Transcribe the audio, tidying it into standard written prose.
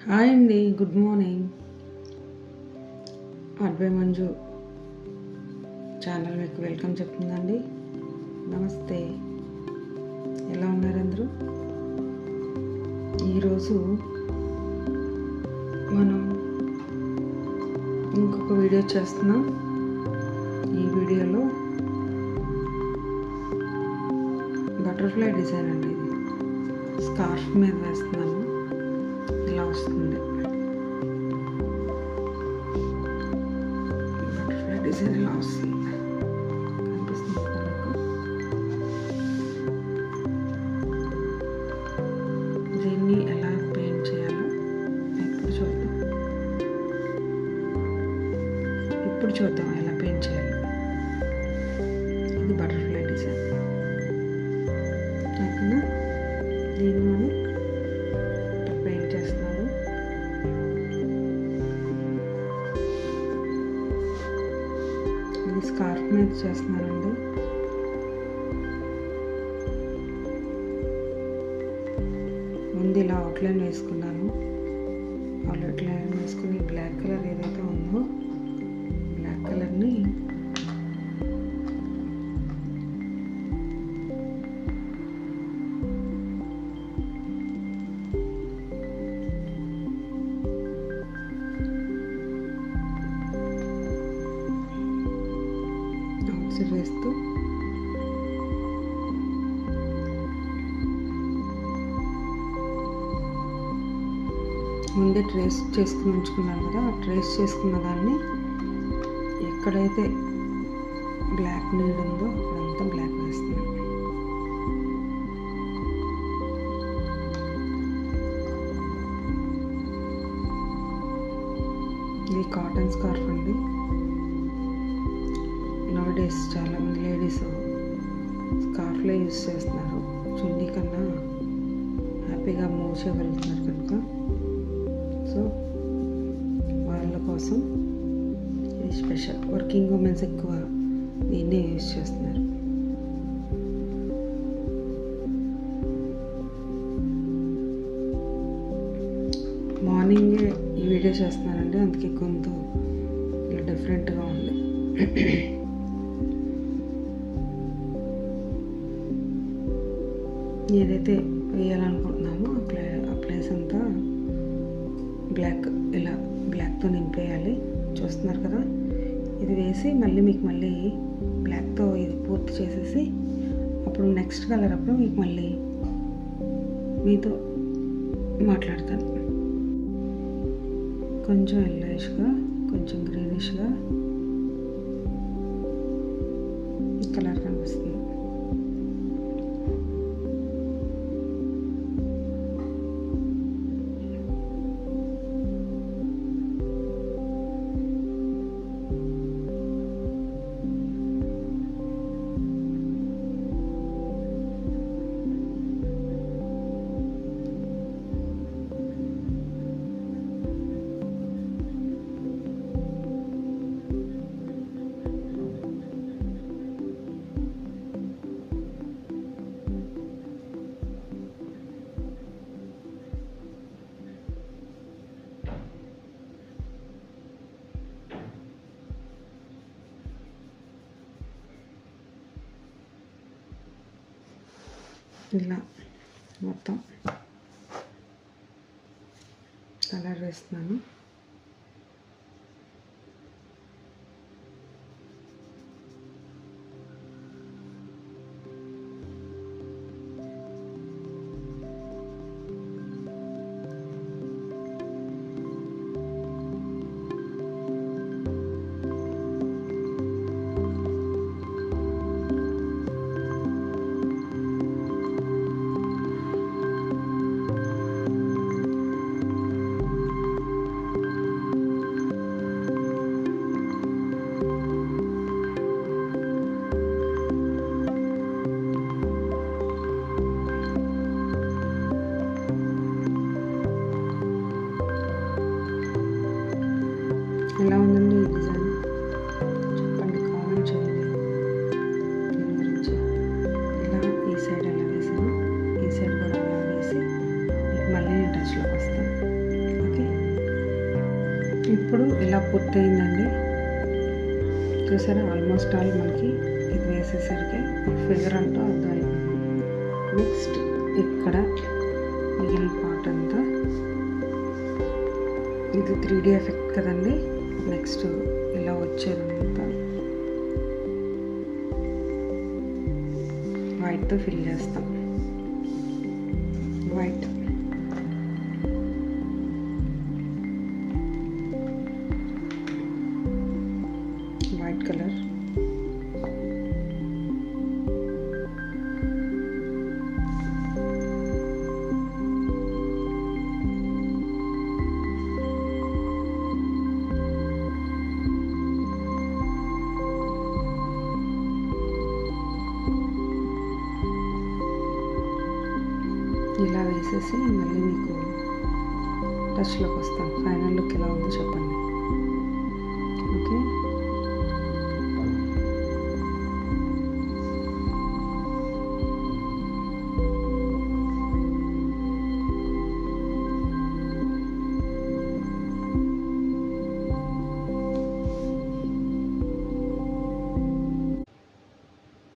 Hi అండి, good morning. RBI Manju channel మీకు welcome చెప్తుందండి. నమస్తే, ఎలా ఉన్నారు అందరూ? ఈరోజు మనం ఇంకొక వీడియో చేస్తున్నాం. ఈ వీడియోలో బటర్ఫ్లై డిజైన్ అండి, ఇది స్కార్ఫ్ మీద వేస్తున్నాను. ఇలా వస్తుంది బటర్ఫ్లై డిజైన్, ఇలా వస్తుంది. కనిపిస్తుంది మీకు? దీన్ని ఎలా పెయింట్ చేయాలో ఇప్పుడు చూద్దాం ఎలా పెయింట్ చేయాలో. ఇది బటర్ఫ్లై డిజైన్. ఓకేనా? దీన్ని మనం పెయింట్ చేస్తున్నాను. ఇది స్కార్ఫ్ మీద చేస్తున్నానండి. ముందు ఇలా అవుట్లైన్ వేసుకున్నాను. అవుట్లైన్ వేసుకుని బ్లాక్ కలర్ ఏదైతే ఉందో బ్లాక్ కలర్ని వేస్తూ ముందే ట్రేస్ చేసుకుని ఉంచుకున్నాను కదా, ట్రేస్ చేసుకున్న దాన్ని ఎక్కడైతే బ్లాక్ నీడ్ ఉందో అక్కడంతా బ్లాక్ వేస్తున్నాను. ఇది కాటన్ స్కార్ఫ్ అండి. నోడేస్ చాలామంది లేడీస్ స్కార్ఫ్లే యూజ్ చేస్తున్నారు. చున్నీ కన్నా హ్యాపీగా మూవ్ చేయగలుగుతున్నారు కనుక, సో వాళ్ళ కోసం ఇది స్పెషల్. వర్కింగ్ ఉమెన్స్ ఎక్కువ దీన్నే యూజ్ చేస్తున్నారు. మార్నింగే ఈ వీడియో చేస్తున్నానండి, అందుకే గొంతు ఇలా డిఫరెంట్గా ఉంది. ఏదైతే వేయాలనుకుంటున్నామో ఆ ప్లేస్ అంతా ఇలా బ్లాక్తో నింపేయాలి. చూస్తున్నారు కదా, ఇది వేసి మళ్ళీ బ్లాక్తో ఇది పూర్తి చేసేసి అప్పుడు నెక్స్ట్ కలర్ అప్పుడు మీకు మళ్ళీ మీతో మాట్లాడతాను. కొంచెం ఎల్లోయిష్గా, కొంచెం గ్రీనిష్గా ఈ కలర్ కనిపిస్తుంది. ఇలా మొత్తం కలర్ వేస్తున్నాను. పూర్తయిందండి. చూసారా, ఆల్మోస్ట్ ఆల్ మనకి ఇది వేసేసరికి ఫిగర్ అంటూ అర్థమైంది. నెక్స్ట్ ఇక్కడ మిగిలిన పార్ట్ అంతా ఇది 3D ఎఫెక్ట్ కదండి. నెక్స్ట్ ఇలా వచ్చేదంతా వైట్తో ఫిల్ చేస్తాం. వైట్ కలర్, ఇలా వేసేసి మళ్ళీ మీకు టచ్లోకి వస్తాం. ఫైనల్ లుక్ ఎలా ఉందో చెప్పండి.